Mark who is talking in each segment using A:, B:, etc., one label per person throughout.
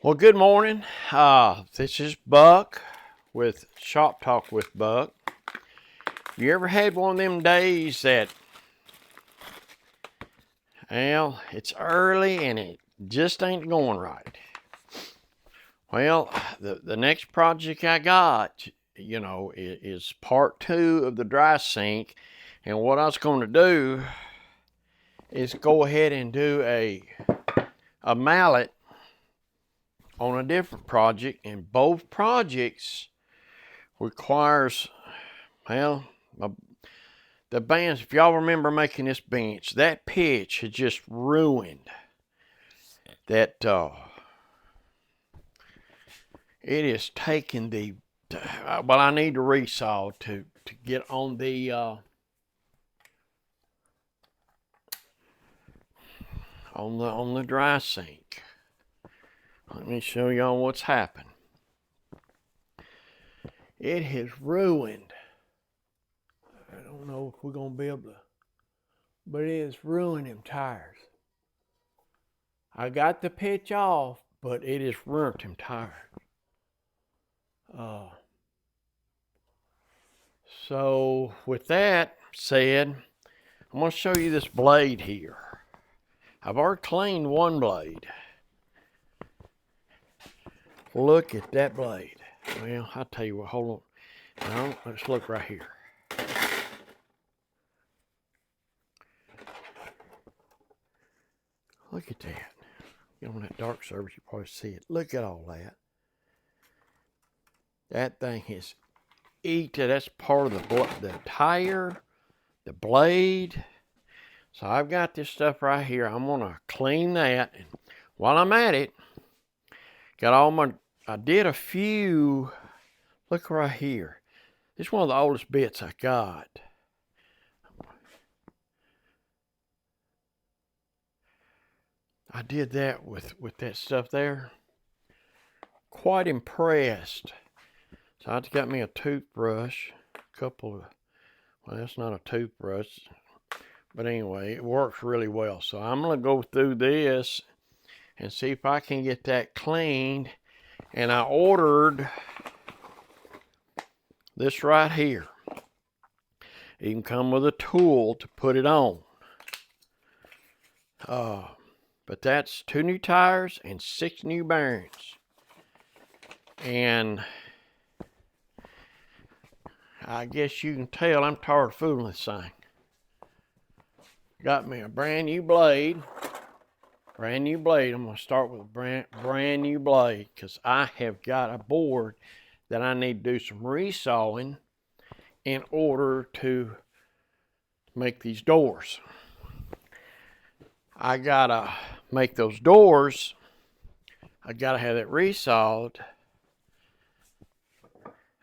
A: Well, good morning. This is Buck with Shop Talk with Buck. You ever had one of them days that, well, it's early and it just ain't going right? Well, the next project I got, is part 2 of the dry sink. And what I was going to do is go ahead and do a mallet on a different project, and both projects requires, well, the bands, if y'all remember making this bench, that pitch had just ruined that. It is taking the, well, I need to resaw to get on the on the dry sink. Let me show y'all what's happened. It has ruined. I don't know if we're gonna be able to, but it is ruining them tires. I got the pitch off, but it has ruined them tires. So with that said, I'm gonna show you this blade here. I've already cleaned one blade. Look at that blade. Well, I'll tell you what, hold on. Now, let's look right here. Look at that. On that dark surface, you probably see it. Look at all that. That thing is eaten. That's part of the tire, the blade. So I've got this stuff right here. I'm gonna clean that. And while I'm at it, got all my, I did a few, look right here. This is one of the oldest bits I got. I did that with that stuff there. Quite impressed. So I got me a toothbrush, a couple of, well, that's not a toothbrush, but anyway, it works really well. So I'm gonna go through this and see if I can get that cleaned. And I ordered this right here. It can come with a tool to put it on. But that's 2 new tires and 6 new bearings. And I guess you can tell I'm tired of fooling this thing. Got me a brand new blade. Brand new blade. I'm going to start with a brand new blade because I have got a board that I need to do some resawing in order to make these doors. I gotta make those doors. I gotta have it resawed.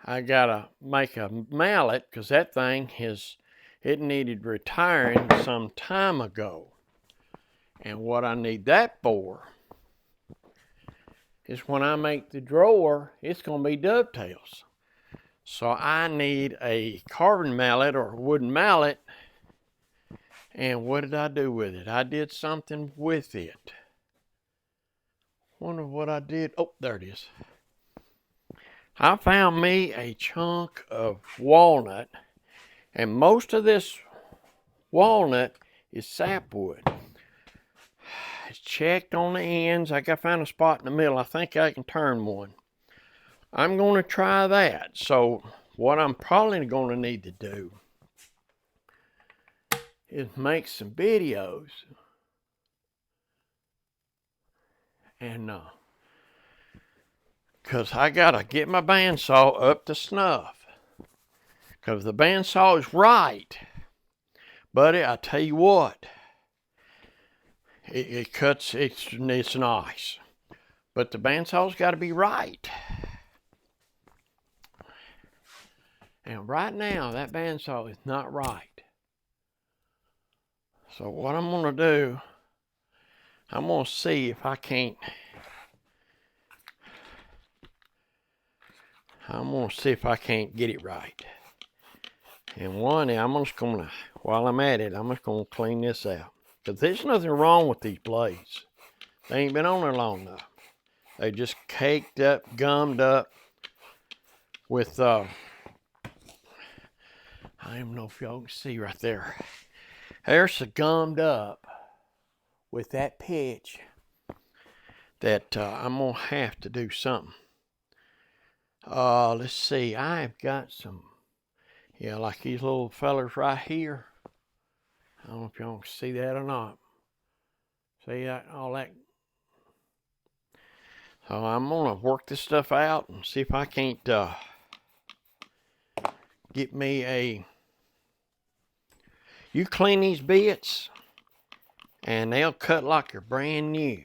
A: I gotta make a mallet because that thing it needed retiring some time ago. And what I need that for is when I make the drawer, it's gonna be dovetails. So I need a carbon mallet or a wooden mallet. And what did I do with it? I did something with it. Wonder what I did. Oh, there it is. I found me a chunk of walnut, and most of this walnut is sapwood. I checked on the ends. I found a spot in the middle. I think I can turn one. I'm going to try that. So what I'm probably going to need to do is make some videos and because I gotta get my bandsaw up to snuff, because the bandsaw is right, buddy, I tell you what, it cuts, it's nice, but the bandsaw's got to be right. And right now that bandsaw is not right. So what I'm gonna do, I'm gonna see if I can't, get it right. And one, I'm just gonna, while I'm at it, I'm just gonna clean this out. Because there's nothing wrong with these blades. They ain't been on there long enough. They just caked up, gummed up with, I don't even know if y'all can see right there. They're so gummed up with that pitch that I'm going to have to do something. Let's see. I've got some, yeah, like these little fellers right here. I don't know if y'all can see that or not. See that, all that. So I'm going to work this stuff out and see if I can't get me a... You clean these bits and they'll cut like they're brand new.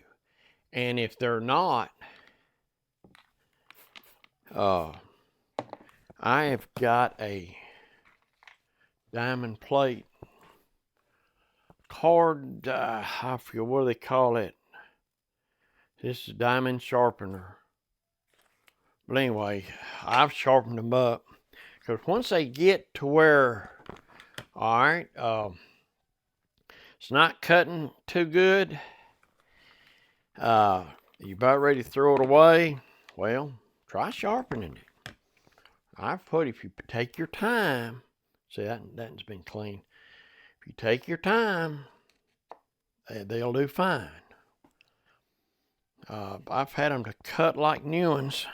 A: And if they're not, I have got a diamond plate card, I forget what they call it. This is diamond sharpener. But anyway, I've sharpened them up. Because once they get to where, all right, it's not cutting too good, you about ready to throw it away, well, try sharpening it. I've put, if you take your time, see that's been clean. If you take your time, they'll do fine. I've had them to cut like new ones,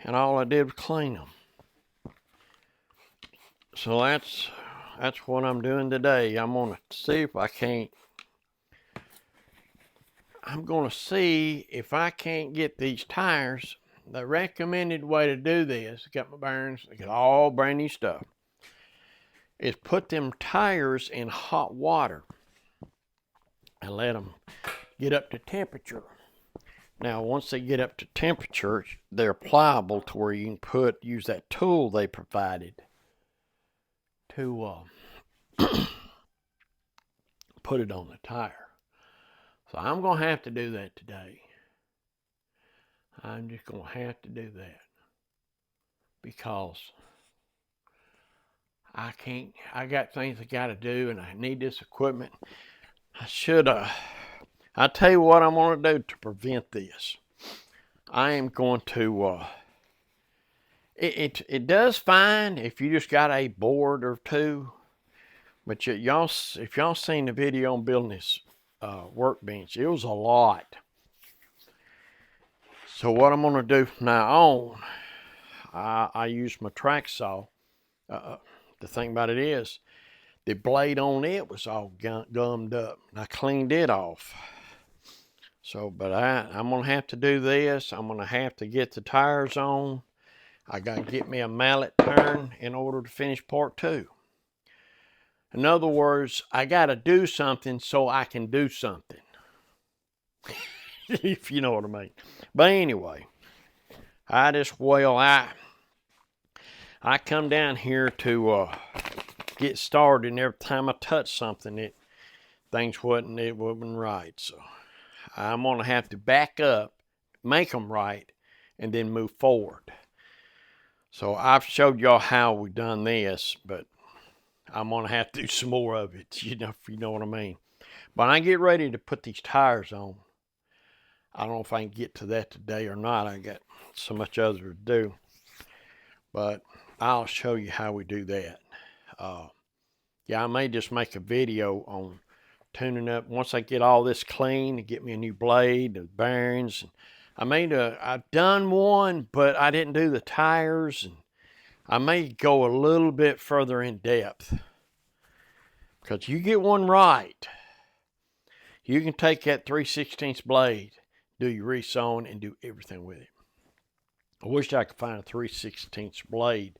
A: and all I did was clean them. So that's what I'm doing today. I'm gonna see if I can't. I'm gonna see if I can't get these tires. The recommended way to do this, got my bearings, I got all brand new stuff, is put them tires in hot water and let them get up to temperature. Now, once they get up to temperature, they're pliable to where you can use that tool they provided to put it on the tire. So I'm going to have to do that today. I'm just going to have to do that because I can't, I got things I got to do and I need this equipment. I'll tell you what I'm going to do to prevent this. I am going to, it does fine if you just got a board or two, but if y'all seen the video on building this workbench, it was a lot. So what I'm going to do from now on, I use my track saw. The thing about it is, the blade on it was all gummed up. I cleaned it off. So, but I'm going to have to do this. I'm going to have to get the tires on. I got to get me a mallet turn in order to finish part 2. In other words, I got to do something so I can do something. If you know what I mean. But anyway, I come down here to get started, and every time I touch something, things wasn't right. So I'm gonna have to back up, make them right, and then move forward. So I've showed y'all how we done this, but I'm gonna have to do some more of it, if you know what I mean. But I get ready to put these tires on. I don't know if I can get to that today or not. I got so much other to do. But I'll show you how we do that. Yeah, I may just make a video on tuning up. Once I get all this clean and get me a new blade, the bearings. I've done one, but I didn't do the tires. And I may go a little bit further in depth. Because you get one right, you can take that 3/16 blade, do your resawing, and do everything with it. I wish I could find a 3/16 blade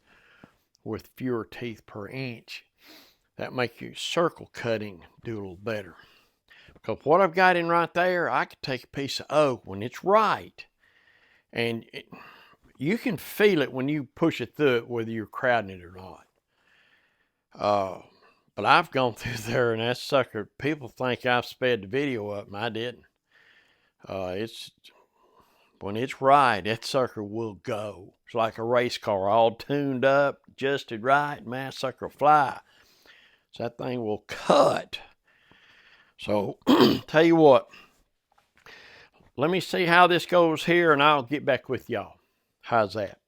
A: with fewer teeth per inch. That make your circle cutting do a little better. Because what I've got in right there, I could take a piece of oak when it's right, and you can feel it when you push it through it, whether you're crowding it or not. But I've gone through there, and that sucker, people think I've sped the video up, and I didn't. When it's right, that sucker will go. It's like a race car, all tuned up, adjusted right, man, that sucker will fly. So that thing will cut. So, tell you what, let me see how this goes here, and I'll get back with y'all. How's that?